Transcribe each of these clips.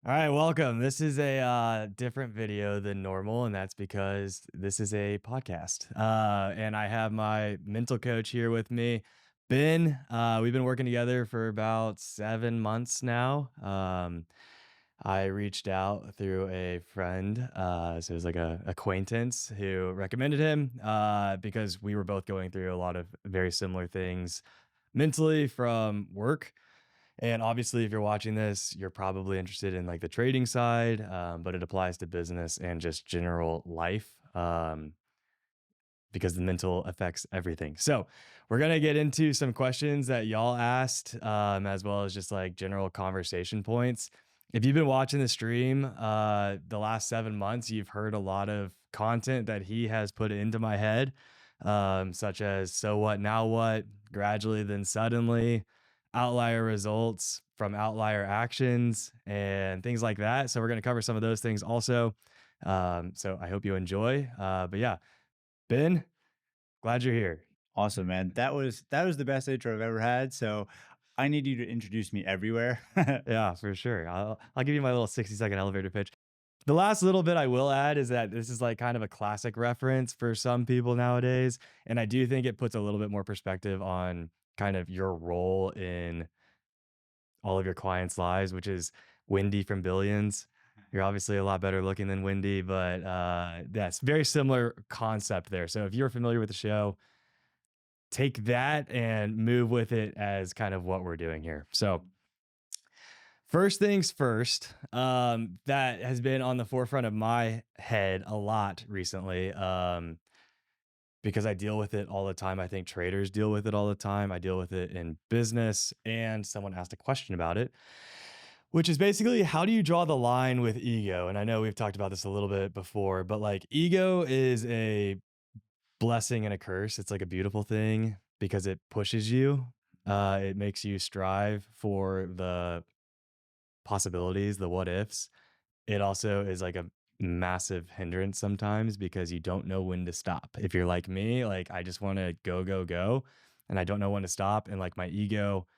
All right, welcome. This is a different video than normal, and that's because this is a podcast. And I have my mental coach here with me, Ben. We've been working together for about 7 months now. I reached out through a friend, so it was like a acquaintance who recommended him because we were both going through a lot of very similar things mentally from work. And obviously, if you're watching this, you're probably interested in like the trading side, but it applies to business and just general life because the mental affects everything. So, we're going to get into some questions that y'all asked, as well as just like general conversation points. If you've been watching the stream the last 7 months, you've heard a lot of content that he has put into my head, such as so what, now what, gradually, then suddenly, outlier results from outlier actions, and things like that. So, we're going to cover some of those things also. So, I hope you enjoy. But yeah, Ben, glad you're here. Awesome, man. That was the best intro I've ever had. So I need you to introduce me everywhere. Yeah, for sure. I'll give you my little 60-second elevator pitch. The last little bit I will add is that this is like kind of a classic reference for some people nowadays, and I do think it puts a little bit more perspective on kind of your role in all of your clients' lives, which is Wendy from Billions. You're obviously a lot better looking than Wendy, but that's very similar concept there. So if you're familiar with the show, take that and move with it as kind of what we're doing here. So, first things first, that has been on the forefront of my head a lot recently, because I deal with it all the time. I think traders deal with it all the time. I deal with it in business, and someone asked a question about it, which is basically how do you draw the line with ego? And I know we've talked about this a little bit before, but like ego is a blessing and a curse. It's like a beautiful thing because it pushes you. It makes you strive for the possibilities, the what ifs. It also is like a massive hindrance sometimes because you don't know when to stop. If you're like me, like I just want to go, go, go, and I don't know when to stop. And like my ego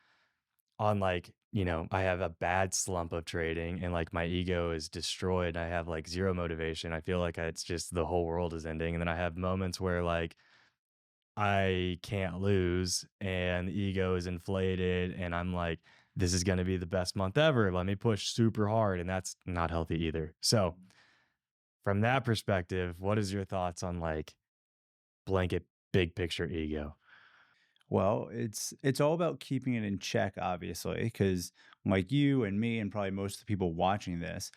on like, I have a bad slump of trading and like my ego is destroyed. I have like zero motivation. I feel like it's just the whole world is ending. And then I have moments where like I can't lose and the ego is inflated and I'm like, this is going to be the best month ever. Let me push super hard. And that's not healthy either. So, from that perspective, what is your thoughts on like blanket big picture ego? Well, it's all about keeping it in check, obviously, because like you and me and probably most of the people watching this,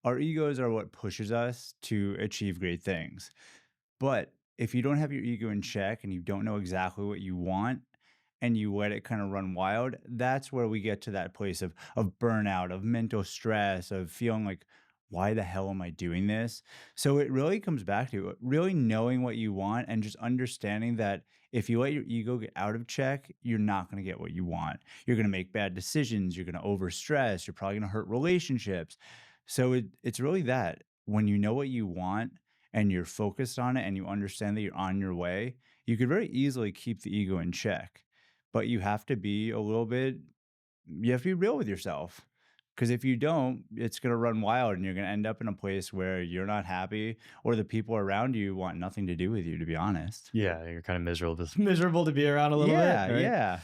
our egos are what pushes us to achieve great things. But if you don't have your ego in check and you don't know exactly what you want and you let it kind of run wild, that's where we get to that place of burnout, of mental stress, of feeling like, why the hell am I doing this? So it really comes back to really knowing what you want and just understanding that if you let your ego get out of check, you're not going to get what you want. You're going to make bad decisions. You're going to overstress. You're probably going to hurt relationships. So it's really that when you know what you want and you're focused on it and you understand that you're on your way, you could very easily keep the ego in check. But you have to be a little bit, you have to be real with yourself. Because if you don't, it's going to run wild and you're going to end up in a place where you're not happy or the people around you want nothing to do with you, to be honest. Yeah, you're kind of miserable, miserable to be around a little bit, Yeah, right? yeah.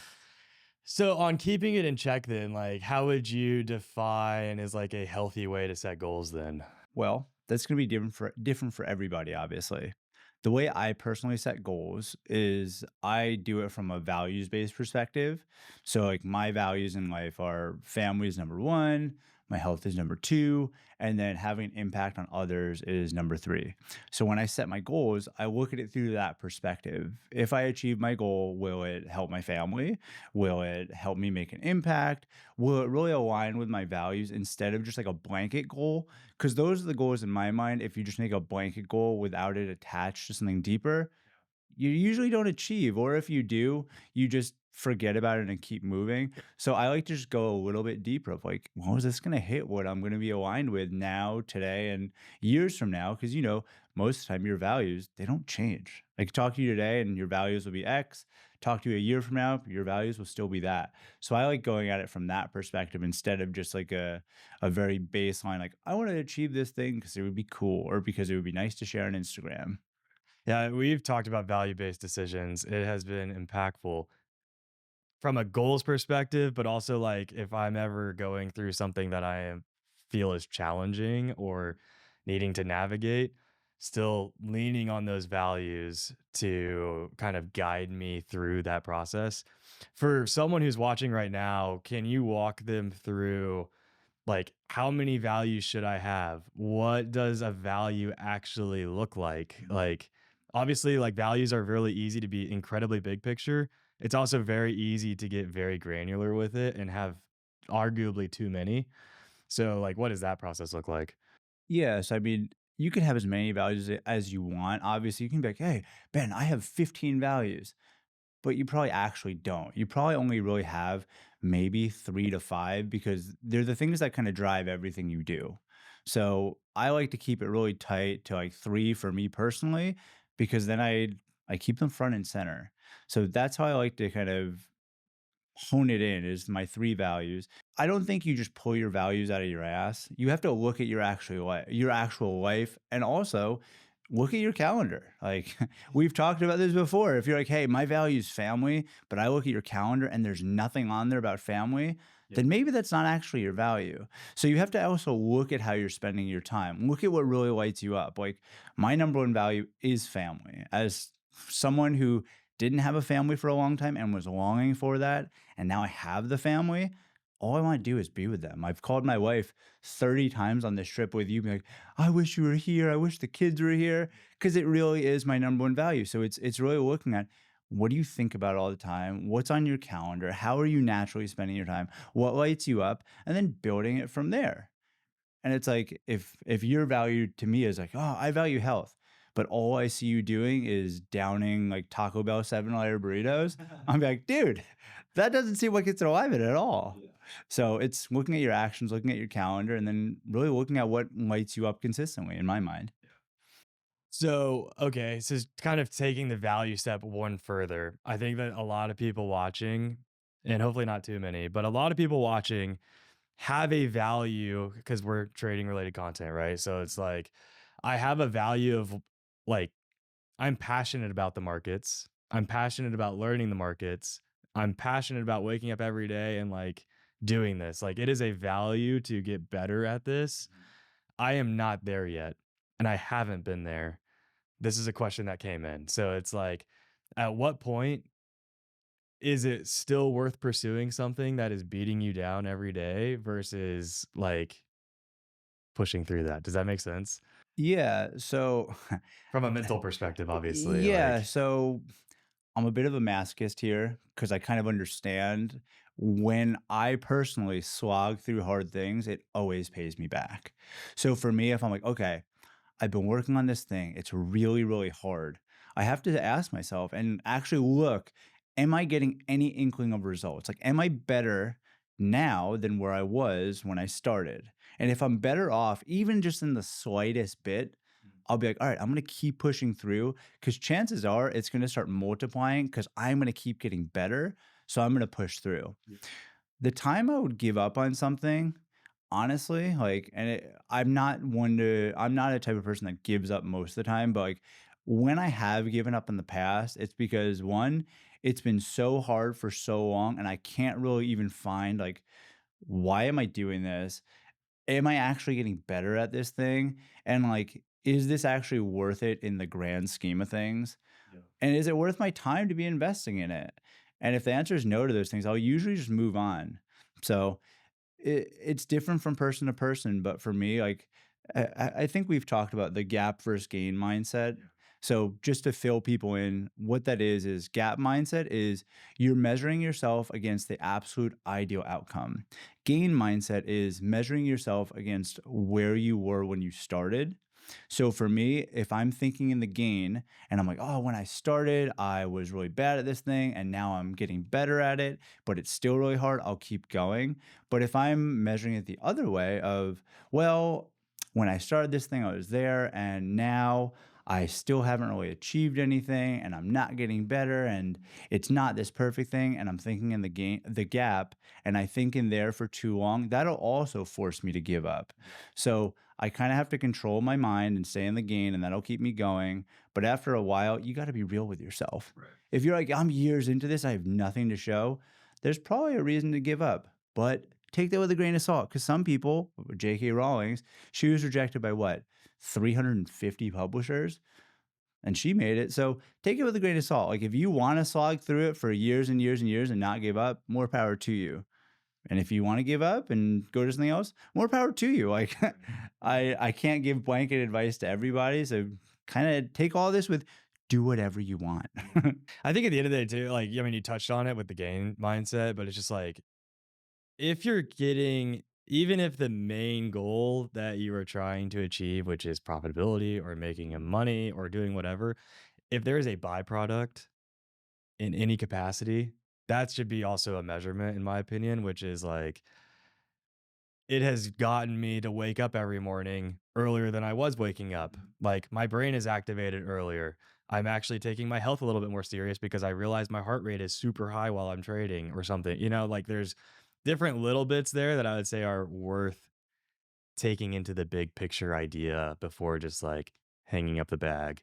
So, on keeping it in check, then, like, how would you define is like a healthy way to set goals then? Well, that's going to be different for everybody, obviously. The way I personally set goals is I do it from a values-based perspective. So like my values in life are family is number 1, my health is number 2, and then having an impact on others is number 3. So when I set my goals, I look at it through that perspective. If I achieve my goal, will it help my family? Will it help me make an impact? Will it really align with my values instead of just like a blanket goal? Because those are the goals in my mind. If you just make a blanket goal without it attached to something deeper, you usually don't achieve. Or if you do, you just forget about it and keep moving. So I like to just go a little bit deeper of like, well, is this going to hit what I'm going to be aligned with now, today, and years from now? Because, most of the time your values, they don't change. Like talk to you today and your values will be X. talk to you a year from now, your values will still be that. So I like going at it from that perspective instead of just like a very baseline, like I want to achieve this thing because it would be cool or because it would be nice to share on Instagram. Yeah, we've talked about value-based decisions. It has been impactful from a goals perspective, but also like if I'm ever going through something that feel is challenging or needing to navigate, still leaning on those values to kind of guide me through that process. For someone who's watching right now, can you walk them through like how many values should I have? What does a value actually look like? Like obviously like values are really easy to be incredibly big picture. It's also very easy to get very granular with it and have arguably too many. So like what does that process look like? Yes, I mean, you can have as many values as you want. Obviously, you can be like, hey, Ben, I have 15 values. But you probably actually don't. You probably only really have maybe 3 to 5 because they're the things that kinda drive everything you do. So, I like to keep it really tight to, like, 3 for me personally, because then I keep them front and center. So, that's how I like to kind of hone it in is my 3 values. I don't think you just pull your values out of your ass. You have to look at your actual life and also look at your calendar. Like we've talked about this before. If you're like, "Hey, my value is family," but I look at your calendar and there's nothing on there about family, Yep. then maybe that's not actually your value. So you have to also look at how you're spending your time. Look at what really lights you up. Like my number one value is family. As someone who didn't have a family for a long time and was longing for that, and now I have the family, all I want to do is be with them. I've called my wife 30 times on this trip with you, be like, I wish you were here. I wish the kids were here. Cause it really is my number one value. So it's really looking at what do you think about all the time? What's on your calendar? How are you naturally spending your time? What lights you up? And then building it from there. And it's like if your value to me is like, oh, I value health, but all I see you doing is downing like Taco Bell 7-layer burritos, I'm like, dude, that doesn't seem like it's alignment at all. Yeah. So it's looking at your actions, looking at your calendar, and then really looking at what lights you up consistently in my mind. So, okay, so it's kind of taking the value step one further. I think that a lot of people watching, and hopefully not too many, but a lot of people watching have a value because we're trading related content, right? So it's like I have a value of like I'm passionate about the markets. I'm passionate about learning the markets. I'm passionate about waking up every day and like doing this. Like it is a value to get better at this. I am not there yet and I haven't been there. This is a question that came in. So it's like at what point is it still worth pursuing something that is beating you down every day versus like pushing through that? Does that make sense? Yeah. So From a mental perspective, obviously. yeah. Like, So I'm a bit of a masochist here because I kind of understand when I personally slog through hard things, it always pays me back. So for me, if I'm like, okay, I've been working on this thing, it's really, really hard. I have to ask myself and actually look, am I getting any inkling of results? Like, am I better now than where I was when I started? And if I'm better off, even just in the slightest bit, I'll be like, all right, I'm going to keep pushing through because chances are it's going to start multiplying because I'm going to keep getting better. So I'm going to push through. yeah. The time I would give up on something, honestly, like, I'm not a type of person that gives up most of the time, but like when I have given up in the past, it's because one, it's been so hard for so long and I can't really even find like, why am I doing this? Am I actually getting better at this thing? And like, is this actually worth it in the grand scheme of things? Yeah. And is it worth my time to be investing in it? And if the answer is no to those things, I'll usually just move on. So it's different from person to person, but for me, like I think we've talked about the gap versus gain mindset. Yeah. So just to fill people in, what that is gap mindset is you're measuring yourself against the absolute ideal outcome. Gain mindset is measuring yourself against where you were when you started. So for me, if I'm thinking in the gain and I'm like, oh, when I started, I was really bad at this thing and now I'm getting better at it, but it's still really hard, I'll keep going. But if I'm measuring it the other way of, well, when I started this thing, I was there and now I still haven't really achieved anything and I'm not getting better and it's not this perfect thing and I'm thinking in the gap and I think in there for too long, that'll also force me to give up. So I kind of have to control my mind and stay in the gain and that'll keep me going. But after a while, you got to be real with yourself. Right. If you're like, I'm years into this, I have nothing to show, there's probably a reason to give up. But take that with a grain of salt because some people, J.K. Rowling's, she was rejected by what? 350 publishers and she made it. So take it with a grain of salt. Like if you want to slog through it for years and years and years and not give up, more power to you. And if you want to give up and go to something else, more power to you. Like I can't give blanket advice to everybody. So kind of take all this with do whatever you want. I think at the end of the day too, like, I mean, you touched on it with the gain mindset, but it's just like, if you're getting, even if the main goal that you are trying to achieve, which is profitability or making money or doing whatever, if there is a byproduct in any capacity, that should be also a measurement, in my opinion, which is like, it has gotten me to wake up every morning earlier than I was waking up. Like my brain is activated earlier. I'm actually taking my health a little bit more serious because I realize my heart rate is super high while I'm trading or something. You know, like there's different little bits there that I would say are worth taking into the big picture idea before just like hanging up the bag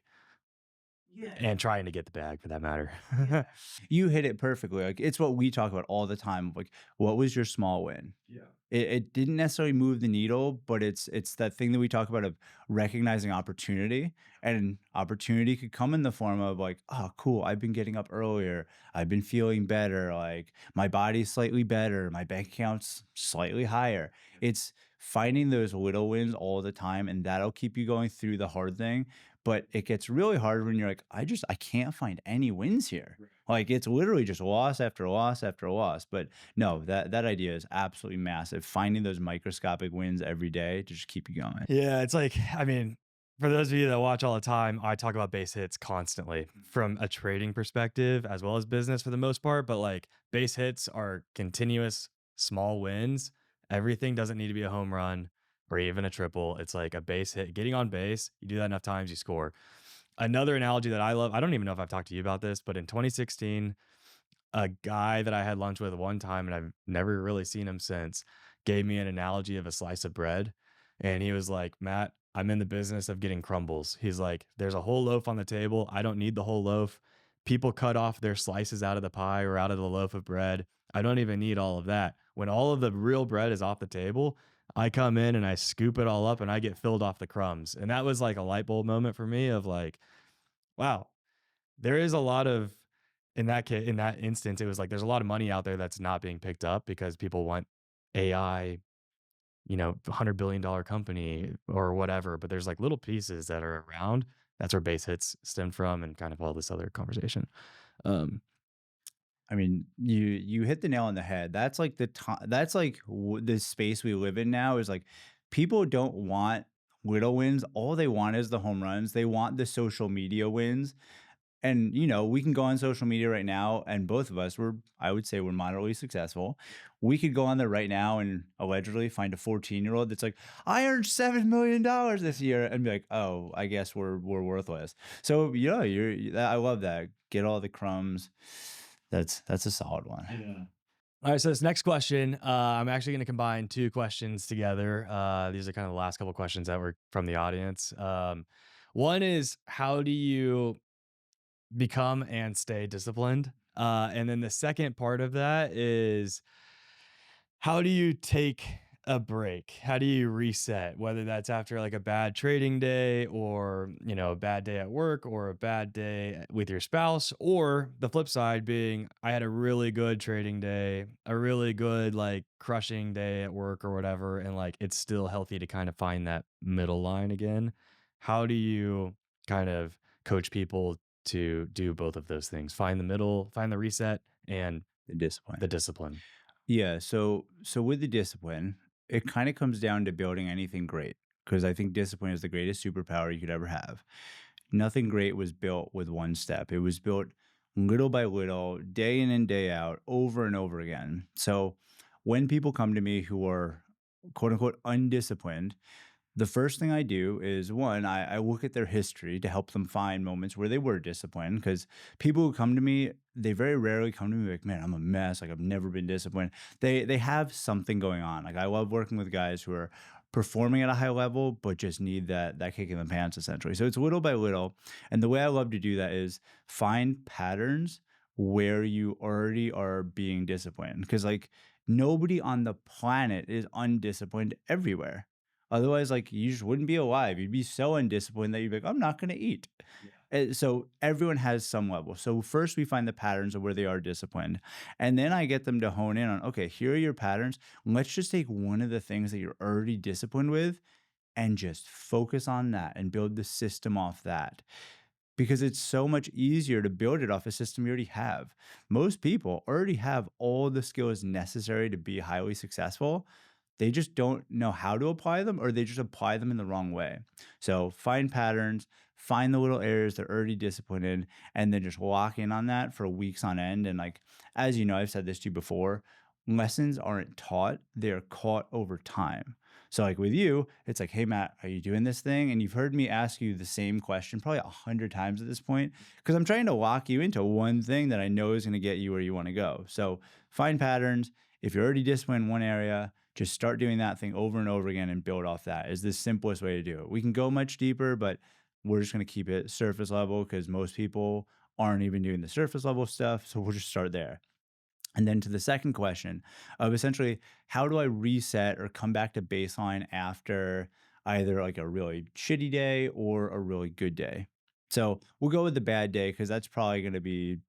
and trying to get the bag for that matter. You hit it perfectly. Like it's what we talk about all the time. Like, what was your small win? Yeah. It didn't necessarily move the needle, but it's that thing that we talk about of recognizing opportunity. And opportunity could come in the form of like, oh, cool, I've been getting up earlier. I've been feeling better. Like my body's slightly better. My bank account's slightly higher. It's finding those little wins all the time, and that'll keep you going through the hard thing. But it gets really hard when you're like, I can't find any wins here. Right. Like it's literally just loss after loss after loss. But no, that idea is absolutely massive. Finding those microscopic wins every day to just keep you going. Yeah, it's like, I mean, for those of you that watch all the time, I talk about base hits constantly from a trading perspective as well as business for the most part. But like base hits are continuous small wins. Everything doesn't need to be a home run or even a triple. It's like a base hit, getting on base. You do that enough times, you score. Another analogy that I love, I don't even know if I've talked to you about this, but in 2016, a guy that I had lunch with one time and I've never really seen him since gave me an analogy of a slice of bread. And he was like, Matt, I'm in the business of getting crumbles. He's like, there's a whole loaf on the table. I don't need the whole loaf. People cut off their slices out of the pie or out of the loaf of bread. I don't even need all of that. When all of the real bread is off the table, I come in and I scoop it all up and I get filled off the crumbs. And that was like a light bulb moment for me of like, wow, there is a lot of, in that case, in that instance, it was like there's a lot of money out there that's not being picked up because people want AI, you know, $100 billion company or whatever. But there's like little pieces that are around. That's where base hits stemmed from, and kind of all this other conversation. Um, I mean, you hit the nail on the head. That's like the time. That's like the space we live in now. Is like people don't want little wins. All they want is the home runs. They want the social media wins. And, we can go on social media right now, and both of us I would say we're moderately successful. We could go on there right now and allegedly find a 14-year-old that's like, I earned $7 million this year, and be like, oh, I guess we're worthless. So yeah, I love that. Get all the crumbs. That's a solid one. Yeah. All right, so this next question, I'm actually going to combine two questions together. These are kind of the last couple questions that were from the audience. One is, how do you become and stay disciplined? And then the second part of that is, how do you take a break? How do you reset? Whether that's after like a bad trading day or, you know, a bad day at work or a bad day with your spouse, or the flip side being, I had a really good trading day, a really good like crushing day at work or whatever. And like, it's still healthy to kind of find that middle line again. How do you kind of coach people to do both of those things? Find the middle, find the reset and The discipline. the discipline. Yeah, so with the discipline, it kind of comes down to building anything great because I think discipline is the greatest superpower you could ever have. Nothing great was built with one step. It was built little by little, day in and day out, over and over again. So when people come to me who are quote unquote undisciplined, The first thing I do is one, I look at their history to help them find moments where they were disciplined. Because people who come to me, they very rarely come to me like, man, I'm a mess. Like I've never been disciplined. They have something going on. Like I love working with guys who are performing at a high level, but just need that kick in the pants essentially. So it's little by little. And the way I love to do that is find patterns where you already are being disciplined. Because like nobody on the planet is undisciplined everywhere. Otherwise, like you just wouldn't be alive. You'd be so undisciplined that you'd be like, I'm not going to eat. So everyone has some level. So first we find the patterns of where they are disciplined. And then I get them to hone in on, okay, here are your patterns. Let's just take one of the things that you're already disciplined with and just focus on that and build the system off that. Because it's so much easier to build it off a system you already have. Most people already have all the skills necessary to be highly successful. They just don't know how to apply them or they just apply them in the wrong way. So find patterns, find the little areas they're already disciplined in, and then just lock in on that for weeks on end. And like, as you know, I've said this to you before, lessons aren't taught, they're caught over time. So like with you, it's like, hey Matt, are you doing this thing? And you've heard me ask you the same question probably 100 times at this point, because I'm trying to lock you into one thing that I know is going to get you where you want to go. So find patterns. If you're already disciplined in one area, just start doing that thing over and over again and build off that is the simplest way to do it. We can go much deeper, but we're just going to keep it surface level because most people aren't even doing the surface level stuff. So we'll just start there. And then to the second question of essentially, how do I reset or come back to baseline after either like a really shitty day or a really good day? So we'll go with the bad day because that's probably going to be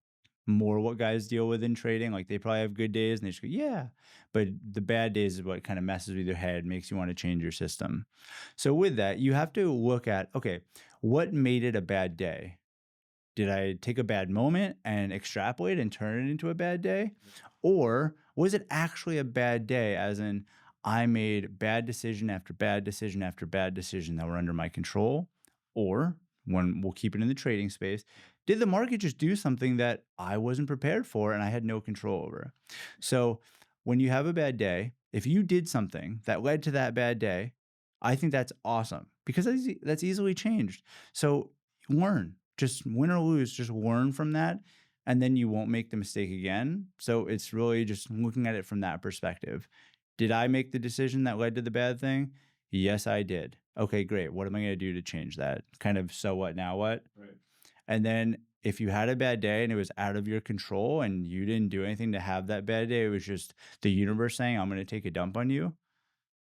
more what guys deal with in trading. Like they probably have good days and they just go, yeah. But the bad days is what kind of messes with your head, makes you want to change your system. So with that, you have to look at, okay, what made it a bad day? Did I take a bad moment and extrapolate and turn it into a bad day? Or was it actually a bad day, as in I made bad decision after bad decision after bad decision that were under my control? Or when we'll keep it in the trading space, did the market just do something that I wasn't prepared for and I had no control over? So when you have a bad day, if you did something that led to that bad day, I think that's awesome because that's easily changed. So learn, just win or lose, just learn from that. And then you won't make the mistake again. So it's really just looking at it from that perspective. Did I make the decision that led to the bad thing? Yes, I did. Okay, great. What am I going to do to change that? Kind of so what, now what? Right. And then if you had a bad day and it was out of your control and you didn't do anything to have that bad day, it was just the universe saying, I'm going to take a dump on you,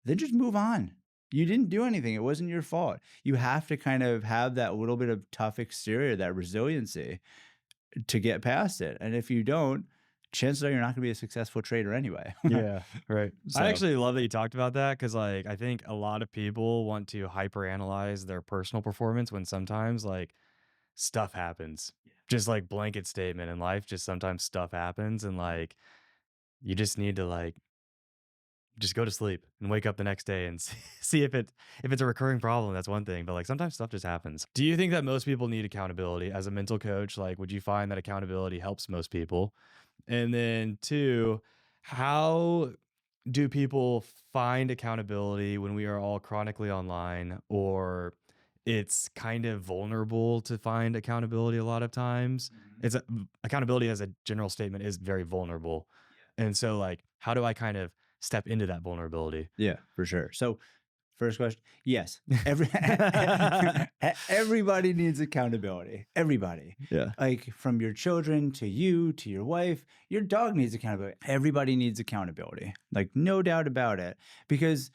then just move on. You didn't do anything. It wasn't your fault. You have to kind of have that little bit of tough exterior, that resiliency to get past it. And if you don't, chances are you're not going to be a successful trader anyway. Yeah, right. I So, actually love that you talked about that because, like, I think a lot of people want to hyperanalyze their personal performance when sometimes, like, stuff happens. Just like blanket statement in life, just sometimes stuff happens, and like you just need to like just go to sleep and wake up the next day and see if it's a recurring problem. That's one thing, but like sometimes stuff just happens. Do you think that most people need accountability as a mental coach? Like, would you find that accountability helps most people? And then two, how do people find accountability when we are all chronically online, or it's kind of vulnerable to find accountability a lot of times? Accountability as a general statement is very vulnerable. And so like how do I kind of step into that vulnerability? yeah, for sure. So, first question, yes. Everybody needs accountability. Everybody. Yeah. Like from your children to you to your wife, your dog needs accountability. Everybody needs accountability. Like no doubt about it. Because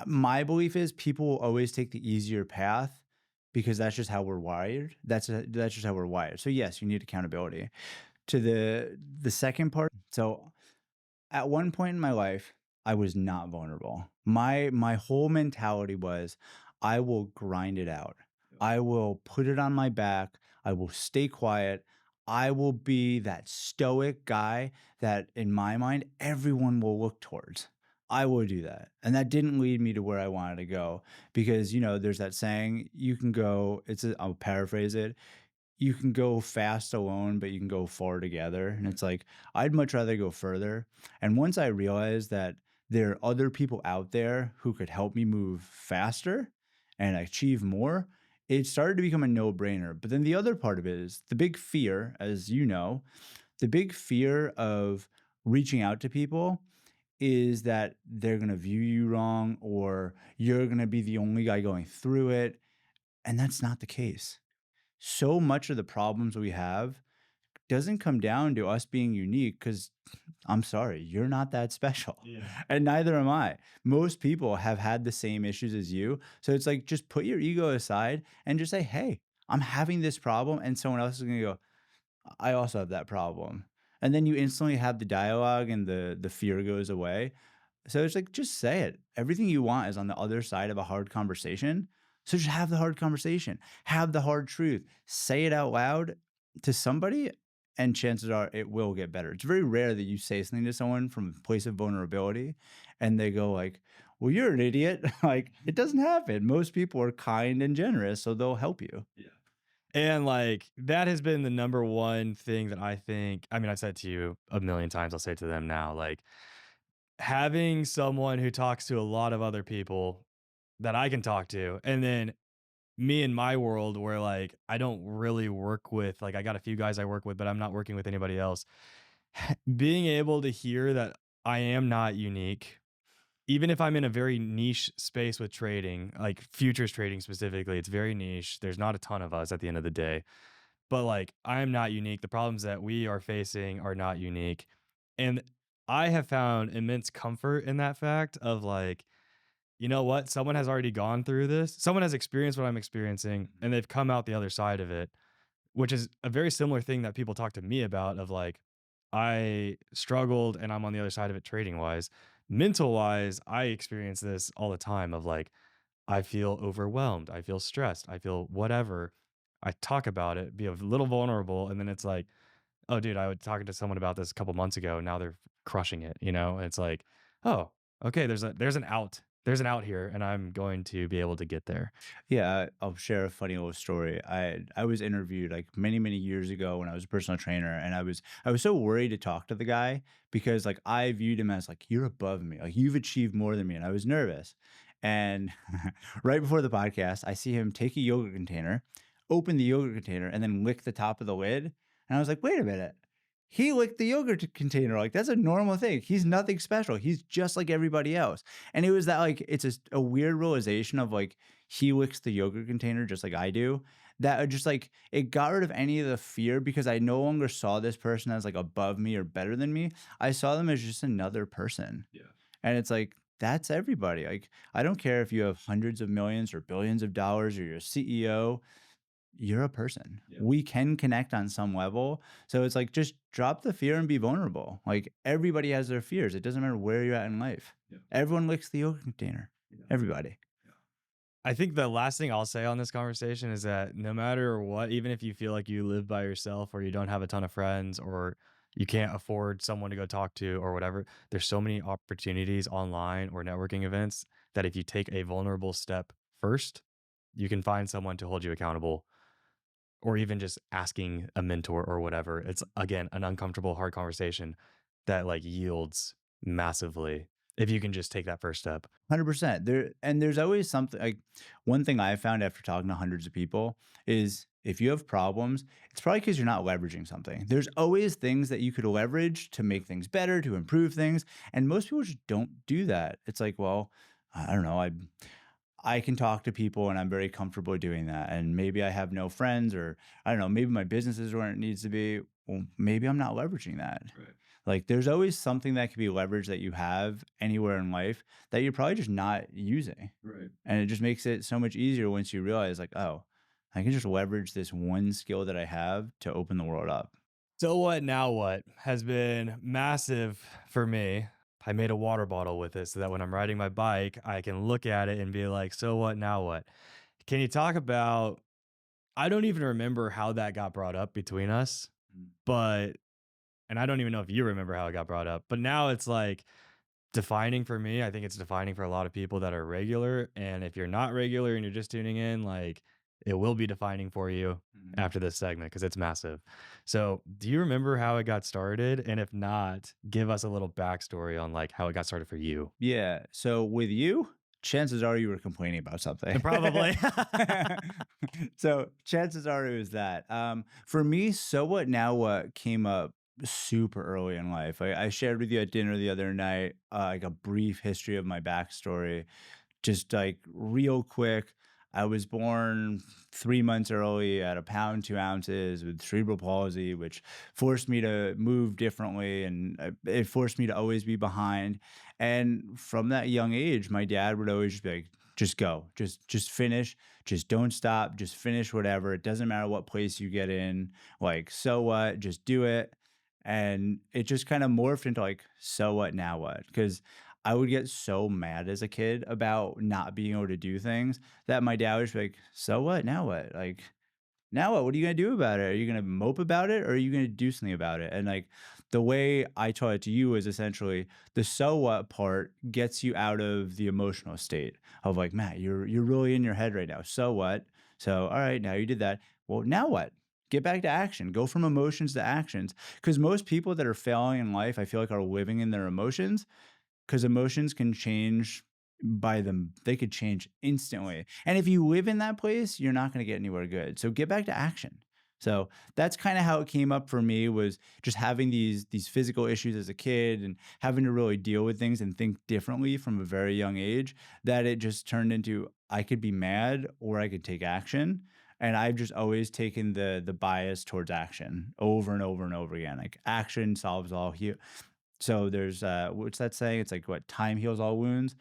my belief is people will always take the easier path because that's just how we're wired. That's just how we're wired. So yes, you need accountability. To the second part, so at one point in my life, I was not vulnerable. My whole mentality was I will grind it out. I will put it on my back. I will stay quiet. I will be that stoic guy that in my mind everyone will look towards. I will do that. And that didn't lead me to where I wanted to go because there's that saying you can go I'll paraphrase it, you can go fast alone, but you can go far together. And it's like, I'd much rather go further. And once I realized that there are other people out there who could help me move faster and achieve more, it started to become a no-brainer. But then the other part of it is the big fear, as you know, the big fear of reaching out to people is that they're going to view you wrong or you're going to be the only guy going through it. And that's not the case. So much of the problems we have doesn't come down to us being unique because I'm sorry, you're not that special. Yeah. And neither am I. Most people have had the same issues as you. So it's like just put your ego aside and just say, hey, I'm having this problem. And someone else is going to go, I also have that problem. And then you instantly have the dialogue and the fear goes away. So it's like, just say it. Everything you want is on the other side of a hard conversation. So just have the hard conversation, have the hard truth, say it out loud to somebody, and chances are it will get better. It's very rare that you say something to someone from a place of vulnerability and they go like, well, you're an idiot. Like it doesn't happen. Most people are kind and generous, so they'll help you. Yeah. And like that has been the number one thing that I think, I mean, I've said to you a million times, I'll say it to them now, like having someone who talks to a lot of other people that I can talk to, and then me in my world where like I don't really work with, like I got a few guys I work with, but I'm not working with anybody else. Being able to hear that I am not unique, even if I'm in a very niche space with trading, like futures trading specifically, it's very niche. There's not a ton of us at the end of the day, but like I am not unique. The problems that we are facing are not unique. And I have found immense comfort in that fact of like, you know what? Someone has already gone through this. Someone has experienced what I'm experiencing and they've come out the other side of it, which is a very similar thing that people talk to me about of like, I struggled and I'm on the other side of it trading wise. Mental wise, I experience this all the time of like, I feel overwhelmed. I feel stressed. I feel whatever. I talk about it, be a little vulnerable. And then it's like, oh, dude, I was talking to someone about this a couple months ago. Now they're crushing it, you know? It's like, oh, okay, there's an out. There's an out here, and I'm going to be able to get there. Yeah, I'll share a funny little story. I was interviewed like many years ago when I was a personal trainer, and I was so worried to talk to the guy because like I viewed him as like you're above me, like you've achieved more than me, and I was nervous. And right before the podcast, I see him take a yogurt container, open the yogurt container, and then lick the top of the lid. And I was like, wait a minute. He licked the yogurt container. Like, that's a normal thing. He's nothing special. He's just like everybody else. And it was that, like, it's a weird realization of like, he licks the yogurt container just like I do. That just like, it got rid of any of the fear because I no longer saw this person as like above me or better than me. I saw them as just another person. Yeah. And it's like, that's everybody. Like, I don't care if you have hundreds of millions or billions of dollars or you're a CEO, you're a person. Yeah. We can connect on some level. So it's like just drop the fear and be vulnerable. Like everybody has their fears. It doesn't matter where you're at in life. Yeah. Everyone licks the yogurt container. Yeah. Everybody. I think the last thing I'll say on this conversation is that no matter what, even if you feel like you live by yourself or you don't have a ton of friends or you can't afford someone to go talk to or whatever, there's so many opportunities online or networking events that if you take a vulnerable step first, you can find someone to hold you accountable or even just asking a mentor or whatever. It's again an uncomfortable, hard conversation that like yields massively if you can just take that first step. 100%. There's always something like one thing I found after talking to hundreds of people is if you have problems, it's probably because you're not leveraging something. There's always things that you could leverage to make things better, to improve things. And most people just don't do that. It's like, well, I don't know. I can talk to people and I'm very comfortable doing that. And maybe I have no friends or I don't know, maybe my business is where it needs to be. Well, maybe I'm not leveraging that. Right. Like there's always something that can be leveraged that you have anywhere in life that you're probably just not using. Right. And it just makes it so much easier once you realize like, oh, I can just leverage this one skill that I have to open the world up. So what now what has been massive for me. I made a water bottle with it so that when I'm riding my bike, I can look at it and be like, so what now what? Can you talk about I don't even remember how that got brought up between us, but and I don't even know if you remember how it got brought up, but now it's like defining for me. I think it's defining for a lot of people that are regular. And if you're not regular and you're just tuning in, like it will be defining for you Mhm. after this segment because it's massive. So, do you remember how it got started? And if not, give us a little backstory on like how it got started for you. Yeah. So with you, chances are you were complaining about something. And probably. So chances are it was that. For me, so what now what came up super early in life. I shared with you at dinner the other night, like a brief history of my backstory. Just like real quick, I was born 3 months early at a pound 2 ounces with cerebral palsy, which forced me to move differently, and it forced me to always be behind. And from that young age, my dad would always just be like, "Just go, just finish, just don't stop, just finish whatever. It doesn't matter what place you get in. Like, so what? Just do it." And it just kind of morphed into like, so what now what? Because I would get so mad as a kid about not being able to do things that my dad would just be like, "So what? Now what? Like, now what? What are you gonna do about it? Are you gonna mope about it or are you gonna do something about it?" And like the way I taught it to you is essentially the so what part gets you out of the emotional state of like, Matt, you're really in your head right now. So what? So all right, now you did that. Well, now what? Get back to action. Go from emotions to actions. Because most people that are failing in life, I feel like are living in their emotions because emotions can change by them. They could change instantly. And if you live in that place, you're not going to get anywhere good. So get back to action. So that's kind of how it came up for me was just having these physical issues as a kid and having to really deal with things and think differently from a very young age that it just turned into I could be mad or I could take action. And I've just always taken the bias towards action over and over and over again. Like action solves all. So there's what's that saying? It's like what time heals all wounds.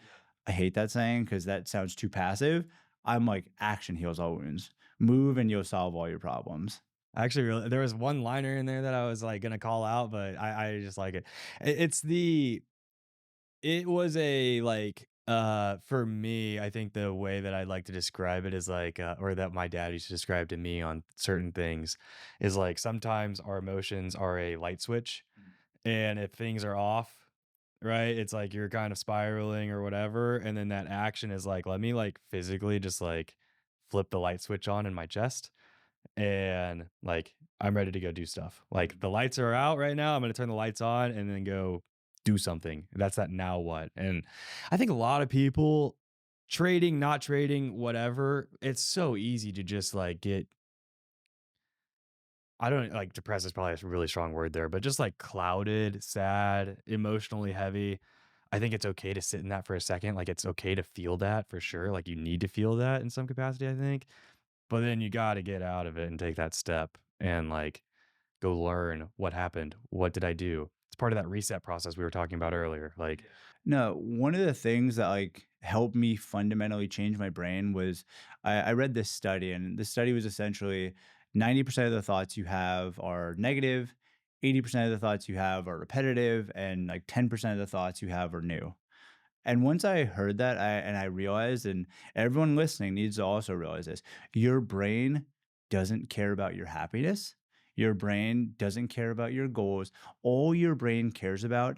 I hate that saying because that sounds too passive. I'm like action heals all wounds. Move and you'll solve all your problems. Actually, really, there was one liner in there that I was like gonna call out, but I just like it. It's the it was a like for me, I think the way that I like to describe it is like or that my dad used to describe to me on certain things is like sometimes our emotions are a light switch. And if things are off, right, it's like you're kind of spiraling or whatever. And then that action is like, let me like physically just like flip the light switch on in my chest. And like, I'm ready to go do stuff. Like, the lights are out right now. I'm going to turn the lights on and then go do something. That's that now what. And I think a lot of people trading, not trading, whatever, it's so easy to just like get I don't like depressed is probably a really strong word there, but just like clouded, sad, emotionally heavy. I think it's okay to sit in that for a second. Like it's okay to feel that for sure. Like you need to feel that in some capacity, I think. But then you got to get out of it and take that step and like go learn what happened. What did I do? It's part of that reset process we were talking about earlier. Like, No, one of the things that like helped me fundamentally change my brain was I read this study, and the study was essentially 90% of the thoughts you have are negative, 80% of the thoughts you have are repetitive, and like 10% of the thoughts you have are new. And once I heard that, I realized, and everyone listening needs to also realize this: your brain doesn't care about your happiness. Your brain doesn't care about your goals. All your brain cares about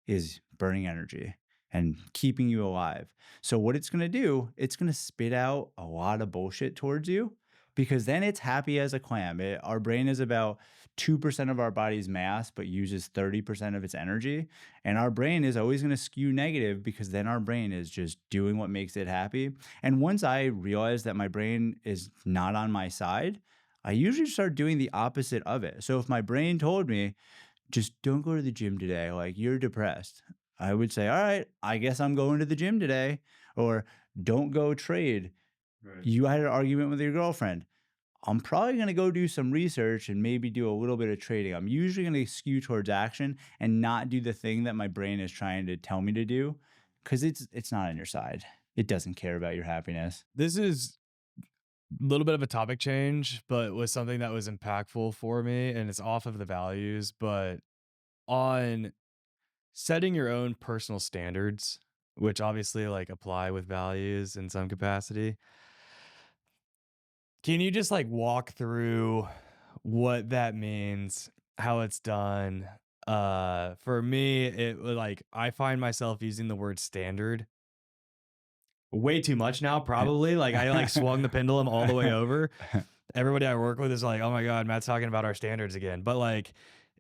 is burning energy and keeping you alive. So what it's going to do, it's going to spit out a lot of bullshit towards you because then it's happy as a clam. Our brain is about 2% of our body's mass, but uses 30% of its energy. And our brain is always going to skew negative because then our brain is just doing what makes it happy. And once I realized that my brain is not on my side, I usually start doing the opposite of it. So if my brain told me, just don't go to the gym today, like you're depressed, I would say, all right, I guess I'm going to the gym today. Or don't go trade. right. You had an argument with your girlfriend. I'm probably going to go do some research and maybe do a little bit of trading. I'm usually going to skew towards action and not do the thing that my brain is trying to tell me to do because it's not on your side. It doesn't care about your happiness. this is a little bit of a topic change, but was something that was impactful for me. And it's off of the values, but on setting your own personal standards, which obviously like apply with values in some capacity. Can you just like walk through what that means, how it's done? For me, it like I find myself using the word standard Way too much now, probably. Like I like swung the pendulum all the way over. Everybody I work with is like, "Oh my god, Matt's talking about our standards again." But like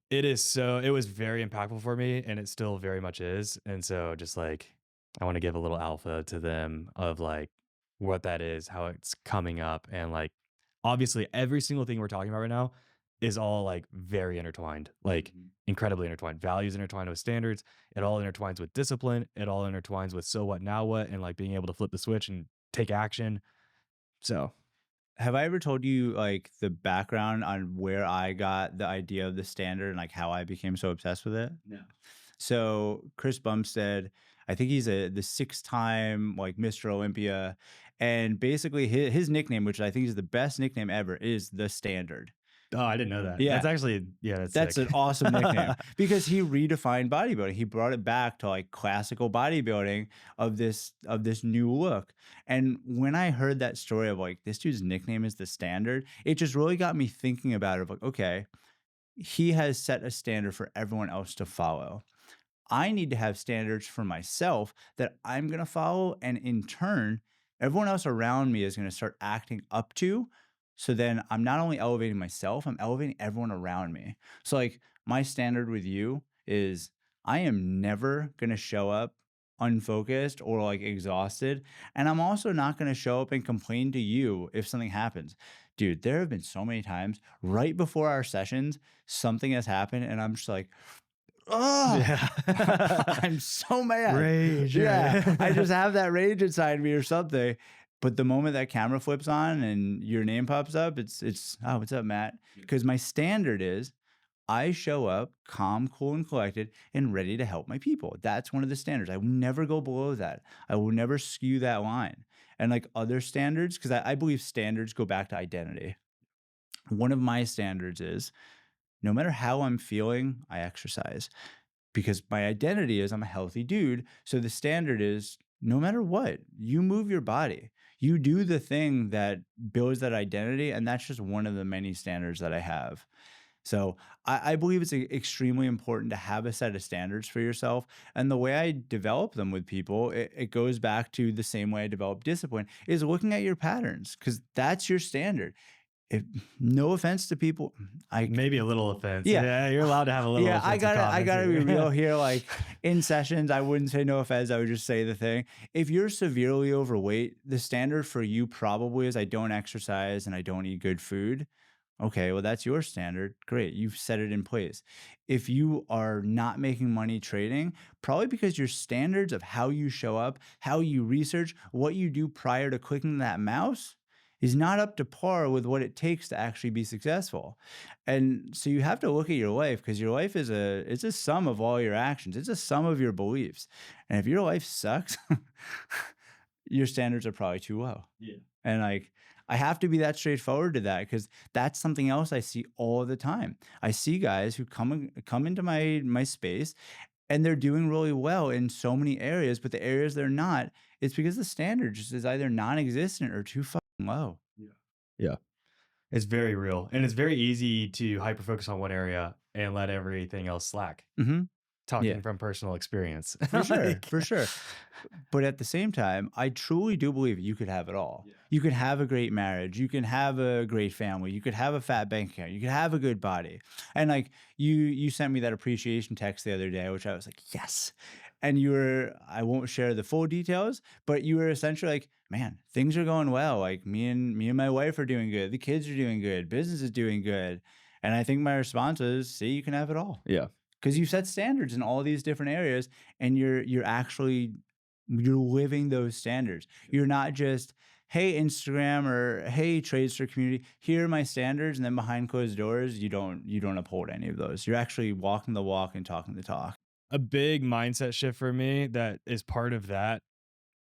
it was very impactful for me and it still very much is. And so just like I want to give a little alpha to them of like what that is, how it's coming up and like obviously every single thing we're talking about right now is all like very intertwined, like Mhm. incredibly intertwined. Values intertwined with standards. It all intertwines with discipline. It all intertwines with so what, now what, and like being able to flip the switch and take action. So, Have I ever told you like the background on where I got the idea of the standard and like how I became so obsessed with it? no. So Chris Bumstead, I think he's the 6-time like Mr. Olympia, and basically his nickname, which I think is the best nickname ever, is the Standard. Oh, I didn't know that. Yeah, That's actually, yeah, that's that's sick. an awesome nickname because he redefined bodybuilding. He brought it back to like classical bodybuilding of this new look. And when I heard that story of like this dude's nickname is the Standard, it just really got me thinking about it of like, okay, he has set a standard for everyone else to follow. I need to have standards for myself that I'm going to follow. And in turn, everyone else around me is going to start acting up to. So then I'm not only elevating myself, I'm elevating everyone around me. So, like, my standard with you is I am never going to show up unfocused or like exhausted. And I'm also not going to show up and complain to you if something happens. Dude, there have been so many times right before our sessions, something has happened. And I'm just like, oh, Yeah. I'm so mad. Rage. Yeah, I Yeah. just have that rage inside me or something. But the moment that camera flips on and your name pops up, it's oh, what's up, Matt? Because my standard is I show up calm, cool, and collected and ready to help my people. That's one of the standards. I will never go below that. I will never skew that line. And like other standards, because I believe standards go back to identity. One of my standards is no matter how I'm feeling, I exercise because my identity is I'm a healthy dude. So the standard is no matter what, you move your body. You do the thing that builds that identity. And that's just one of the many standards that I have. So I believe it's extremely important to have a set of standards for yourself. And the way I develop them with people, it goes back to the same way I develop discipline is looking at your patterns because that's your standard. If no offense to people, I Maybe a little offense. yeah, Yeah, you're allowed to have a little yeah, offensive I comments gotta be real here. here. Like in sessions, I wouldn't say no offense. I would just say the thing. If you're severely overweight, the standard for you probably is I don't exercise and I don't eat good food. Okay, well, that's your standard. Great. You've set it in place. If you are not making money trading, probably because your standards of how you show up, how you research, what you do prior to clicking that mouse is not up to par with what it takes to actually be successful. And so you have to look at your life because your life is it's a sum of all your actions. It's a sum of your beliefs. And if your life sucks, your standards are probably too low. Yeah. And like, I have to be that straightforward to that because that's something else I see all the time. I see guys who come into my space and they're doing really well in so many areas, but the areas they're not, it's because the standard just is either non-existent or too fucking low. Yeah. Yeah. It's very real. And it's very easy to hyper focus on one area and let everything else slack. Mm-hmm. Yeah. Talking from personal experience. For sure, Like, for sure. But at the same time, I truly do believe you could have it all. Yeah. You can have a great marriage, you can have a great family, you could have a fat bank account, you could have a good body. And like you sent me that appreciation text the other day, which I was like, yes. And you were, I won't share the full details, but you were essentially like, man, things are going well. Like me and my wife are doing good, the kids are doing good, business is doing good. And I think my response was, see, you can have it all yeah. because you set standards in all these different areas and you're actually you're living those standards. You're not just, hey, Instagram or hey, Tradester community, here are my standards, and then behind closed doors, you don't uphold any of those. You're actually walking the walk and talking the talk. A big mindset shift for me that is part of that,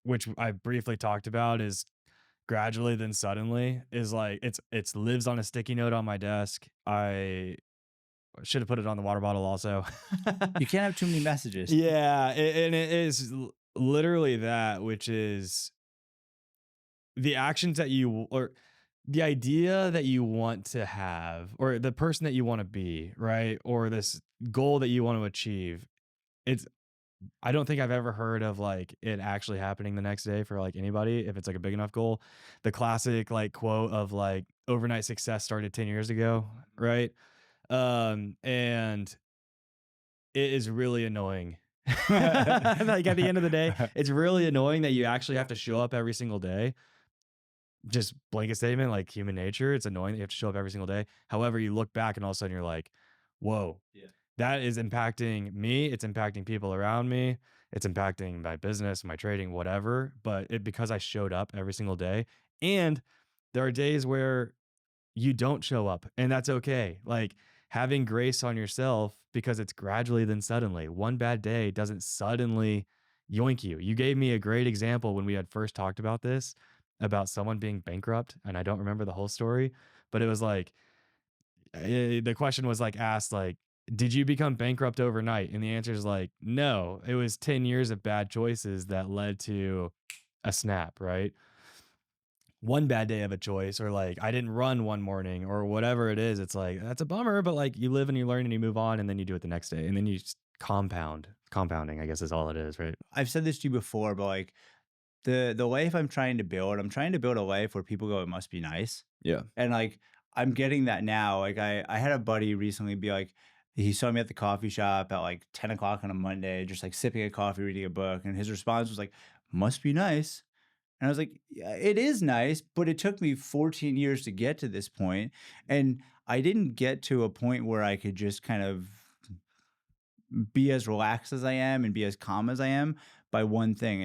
which I briefly talked about, is gradually then suddenly is like it's lives on a sticky note on my desk. I should have put it on the water bottle also. You can't have too many messages. Yeah, and it is literally that, which is the actions that you or the idea that you want to have, or the person that you want to be, right? Or this goal that you want to achieve. It's I don't think I've ever heard of like it actually happening the next day for like anybody if it's like a big enough goal. The classic like quote of like overnight success started 10 years ago, right? And it is really annoying. Like at the end of the day, it's really annoying that you actually have to show up every single day. Just blanket statement, like human nature. It's annoying that you have to show up every single day. However, you look back and all of a sudden you're like, whoa, Yeah. that is impacting me. It's impacting people around me. It's impacting my business, my trading, whatever. But because I showed up every single day. And there are days where you don't show up, and that's okay. Like having grace on yourself because it's gradually then suddenly. One bad day doesn't suddenly yoink you. You gave me a great example when we had first talked about this, about someone being bankrupt, and I don't remember the whole story, but it was like the question was like asked like, did you become bankrupt overnight? And the answer is like, no, it was 10 years of bad choices that led to a snap, right? One bad day of a choice, or like I didn't run one morning or whatever it is, it's like that's a bummer, but like you live and you learn and you move on and then you do it the next day and then you just compounding, I guess is all it is, right? I've said this to you before, but like the life I'm trying to build a life where people go, it must be nice. Yeah. And like I'm getting that now. Like I had a buddy recently be like, he saw me at the coffee shop at like 10 o'clock on a Monday, just like sipping a coffee, reading a book. And his response was like, must be nice. And I was like, yeah, it is nice, but it took me 14 years to get to this point. And I didn't get to a point where I could just kind of be as relaxed as I am and be as calm as I am by one thing.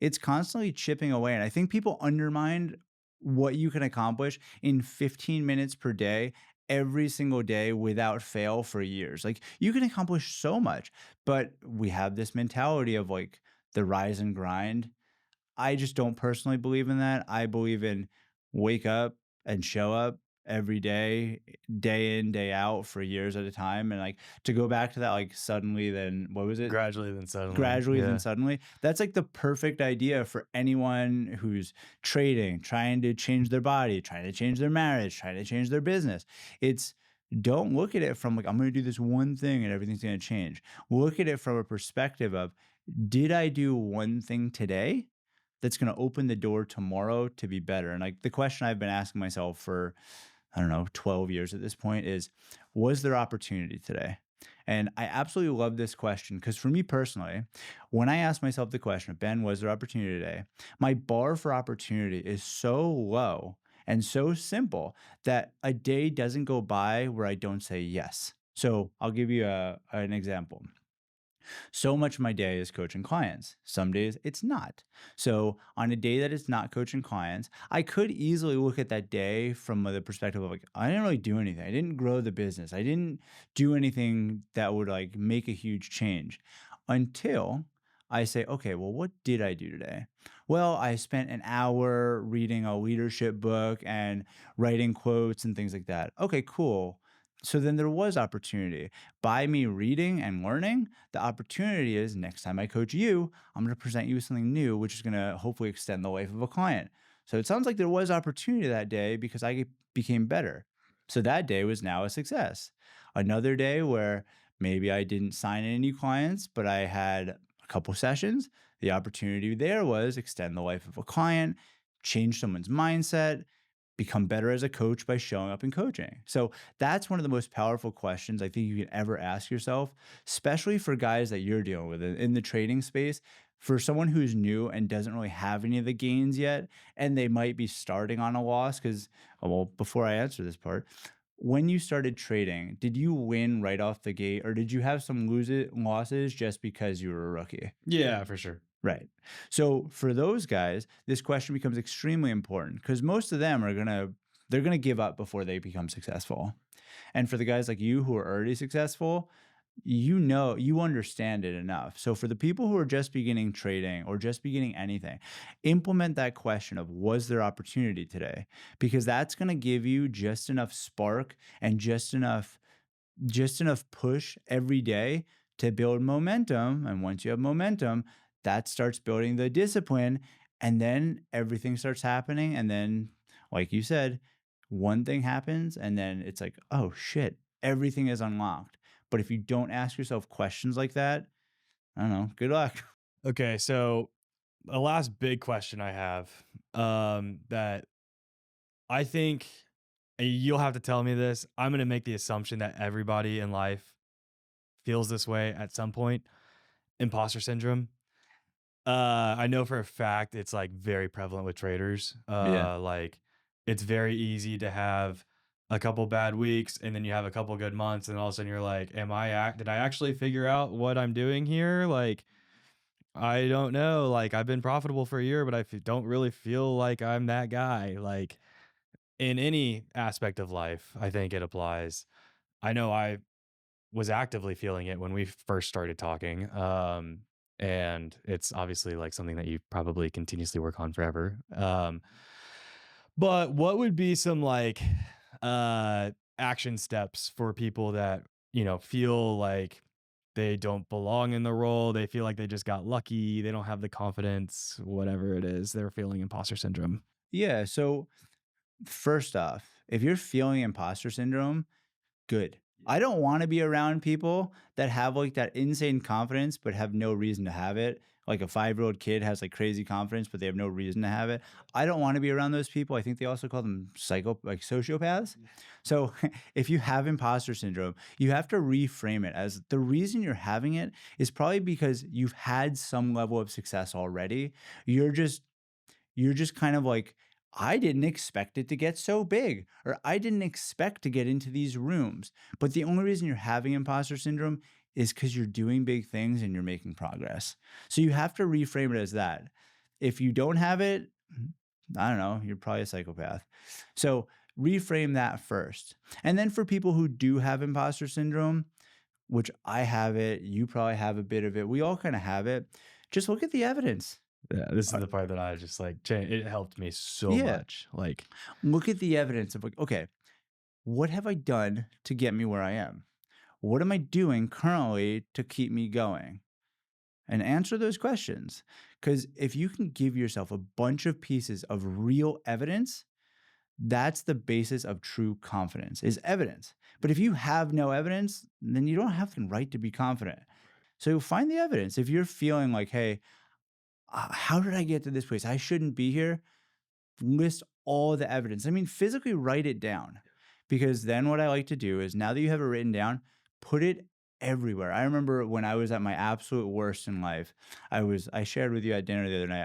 It's constantly chipping away. And I think people undermine what you can accomplish in 15 minutes per day every single day without fail for years. Like you can accomplish so much, but we have this mentality of like the rise and grind. I just don't personally believe in that. I believe in wake up and show up every day, day in, day out for years at a time. And like to go back to that, like suddenly, then what was it? Gradually then suddenly. Gradually, then Yeah. suddenly. That's like the perfect idea for anyone who's trading, trying to change their body, trying to change their marriage, trying to change their business. It's don't look at it from like, I'm going to do this one thing and everything's going to change. Look at it from a perspective of, did I do one thing today that's going to open the door tomorrow to be better? And like the question I've been asking myself for, I don't know, 12 years at this point is, was there opportunity today? And I absolutely love this question because for me personally, when I ask myself the question of, Ben, was there opportunity today? My bar for opportunity is so low and so simple that a day doesn't go by where I don't say yes. So I'll give you an example. So much of my day is coaching clients. Some days it's not. So on a day that it's not coaching clients, I could easily look at that day from the perspective of like, I didn't really do anything. I didn't grow the business. I didn't do anything that would like make a huge change until I say, okay, well, what did I do today? Well, I spent an hour reading a leadership book and writing quotes and things like that. Okay, cool. So then there was opportunity. By me reading and learning, the opportunity is next time I coach you, I'm going to present you with something new, which is going to hopefully extend the life of a client. So it sounds like there was opportunity that day because I became better. So that day was now a success. Another day where maybe I didn't sign any new clients, but I had a couple sessions. The opportunity there was extend the life of a client, change someone's mindset, become better as a coach by showing up and coaching. So that's one of the most powerful questions I think you can ever ask yourself, especially for guys that you're dealing with in the trading space. For someone who's new and doesn't really have any of the gains yet, and they might be starting on a loss, because, well, before I answer this part, when you started trading, did you win right off the gate, or did you have some losses just because you were a rookie? Yeah, for sure. Right. So for those guys, this question becomes extremely important because most of them are they're gonna give up before they become successful. And for the guys like you who are already successful, you know, you understand it enough. So for the people who are just beginning trading or just beginning anything, implement that question of, was there opportunity today? Because that's going to give you just enough spark and just enough push every day to build momentum. And once you have momentum, that starts building the discipline. And then everything starts happening. And then, like you said, one thing happens. And then it's like, oh shit, everything is unlocked. But if you don't ask yourself questions like that, I don't know. Good luck. Okay, so the last big question I have, that I think you'll have to tell me this. I'm gonna make the assumption that everybody in life feels this way at some point. Imposter syndrome. I know for a fact it's like very prevalent with traders. Yeah. Like it's very easy to have a couple bad weeks and then you have a couple good months and all of a sudden you're like, did I actually figure out what I'm doing here? Like, I don't know. Like I've been profitable for a year, but don't really feel like I'm that guy. Like in any aspect of life, I think it applies. I know I was actively feeling it when we first started talking. And it's obviously like something that you probably continuously work on forever. But what would be some like action steps for people that, feel like they don't belong in the role, they feel like they just got lucky, they don't have the confidence, whatever it is, they're feeling imposter syndrome. Yeah. So, first off, if you're feeling imposter syndrome, good. I don't wanna be around people that have, like, that insane confidence, but have no reason to have it. Like, a five-year-old kid has, like, crazy confidence, but they have no reason to have it. I don't wanna be around those people. I think they also call them sociopaths. So, if you have imposter syndrome, you have to reframe it as the reason you're having it is probably because you've had some level of success already. You're just you're just kind of like, I didn't expect it to get so big, or I didn't expect to get into these rooms. But the only reason you're having imposter syndrome is because you're doing big things and you're making progress. So you have to reframe it as that. If you don't have it, I don't know, you're probably a psychopath. So reframe that first. And then for people who do have imposter syndrome, which I have it, you probably have a bit of it, we all kind of have it, just look at the evidence. Yeah, this is Uh, the part that I just like it helped me so Yeah. much. Like, Look at the evidence of like, okay, what have I done to get me where I am? What am I doing currently to keep me going? And answer those questions. Because if you can give yourself a bunch of pieces of real evidence, that's the basis of true confidence is evidence. But if you have no evidence, then you don't have the right to be confident. So find the evidence. If you're feeling like, hey, how did I get to this place? I shouldn't be here. List all the evidence. I mean, physically write it down because then what I like to do is now that you have it written down, put it everywhere. I remember when I was at my absolute worst in life, I shared with you at dinner the other night.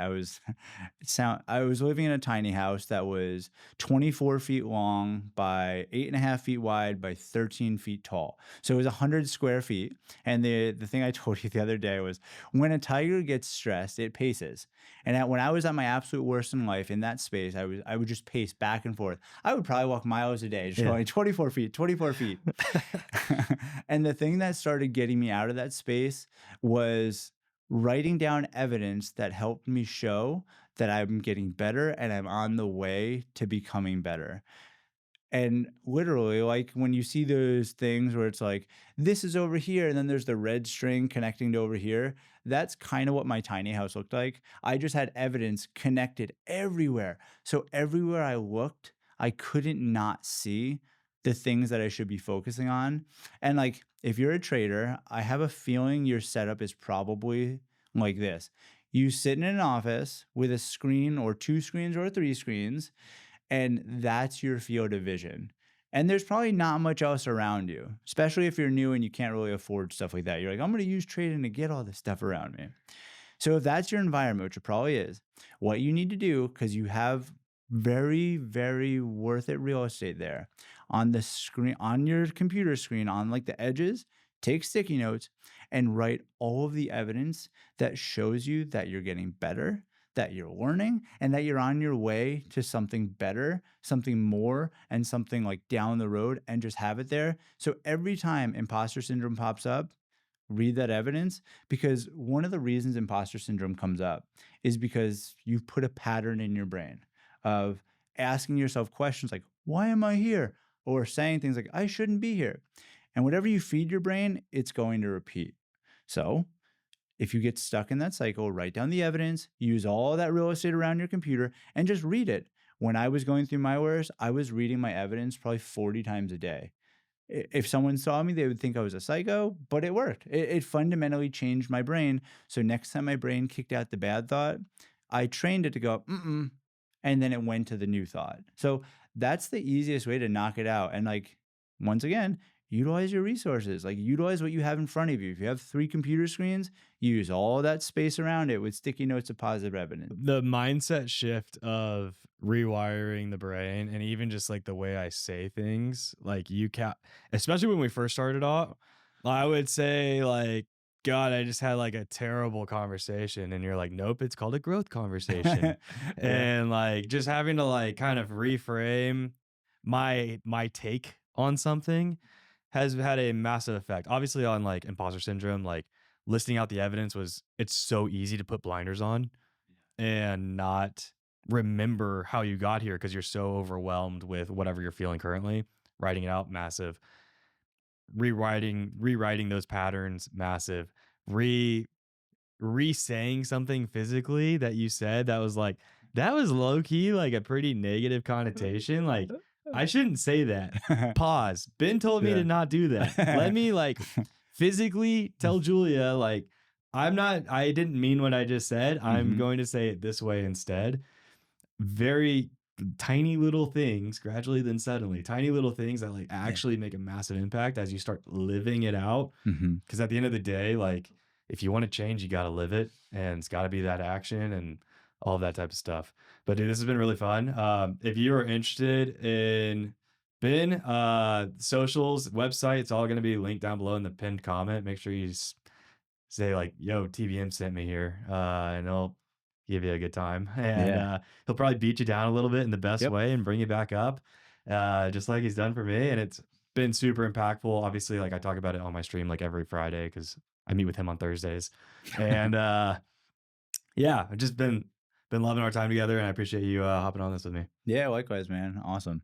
I was living in a tiny house that was 24 feet long by 8.5 feet wide by 13 feet tall. So it was 100 square feet. And the thing I told you the other day was when a tiger gets stressed, it paces. And when I was at my absolute worst in life in that space, I would just pace back and forth. I would probably walk miles a day, just yeah. going 24 feet, 24 feet. And the thing that started getting me out of that space was writing down evidence that helped me show that I'm getting better and I'm on the way to becoming better. And literally, like when you see those things where it's like, this is over here, and then there's the red string connecting to over here, that's kind of what my tiny house looked like. I just had evidence connected everywhere. So everywhere I looked, I couldn't not see the things that I should be focusing on. And like, if you're a trader, I have a feeling your setup is probably like this. You sit in an office with a screen or two screens or three screens and that's your field of vision. And there's probably not much else around you, especially if you're new and you can't really afford stuff like that. You're like, I'm going to use trading to get all this stuff around me. So if that's your environment, which it probably is, what you need to do, because you have very, very worth it real estate there on the screen, on your computer screen, on like the edges, take sticky notes and write all of the evidence that shows you that you're getting better, that you're learning, and that you're on your way to something better, something more, and something like down the road, and just have it there. So every time imposter syndrome pops up, read that evidence because one of the reasons imposter syndrome comes up is because you've put a pattern in your brain of asking yourself questions like, why am I here? Or saying things like, I shouldn't be here. And whatever you feed your brain, it's going to repeat. So if you get stuck in that cycle, write down the evidence, use all that real estate around your computer, and just read it. When I was going through my worst, I was reading my evidence probably 40 times a day. If someone saw me, they would think I was a psycho, but it worked. It fundamentally changed my brain. So next time my brain kicked out the bad thought, I trained it to go, mm-mm, and then it went to the new thought. So that's the easiest way to knock it out. And like, once again, utilize your resources. Like, utilize what you have in front of you. If you have 3 computer screens, use all that space around it with sticky notes of positive evidence. The mindset shift of rewiring the brain and even just like the way I say things, like especially when we first started off, I would say like, God, I just had like a terrible conversation. And you're like, nope, it's called a growth conversation. Yeah. And like just having to like kind of reframe my take on something has had a massive effect. Obviously on like imposter syndrome, like listing out the evidence it's so easy to put blinders on and not remember how you got here because you're so overwhelmed with whatever you're feeling currently. Writing it out, massive. Rewriting those patterns, massive. Re-saying something physically that you said that was low key like a pretty negative connotation. Like, I shouldn't say that. Pause. Ben told me to Yeah. not do that. Let me like physically tell Julia, like, I didn't mean what I just said. I'm Mhm. going to say it this way instead. Very tiny little things, gradually then suddenly, tiny little things that like Yeah. actually make a massive impact as you start living it out. Mhm. Because at the end of the day, like, if you want to change, you got to live it, and it's got to be that action and all of that type of stuff. But dude, this has been really fun. If you are interested in Ben, socials, website, it's all going to be linked down below in the pinned comment. Make sure you say like, "Yo, TVM sent me here," and he'll give you a good time, and Yeah. he'll probably beat you down a little bit in the best Yep. way and bring you back up, just like he's done for me. And it's been super impactful. Obviously, like I talk about it on my stream like every Friday because I meet with him on Thursdays, and yeah, I've just been loving our time together, and I appreciate you hopping on this with me. Yeah, likewise, man. Awesome.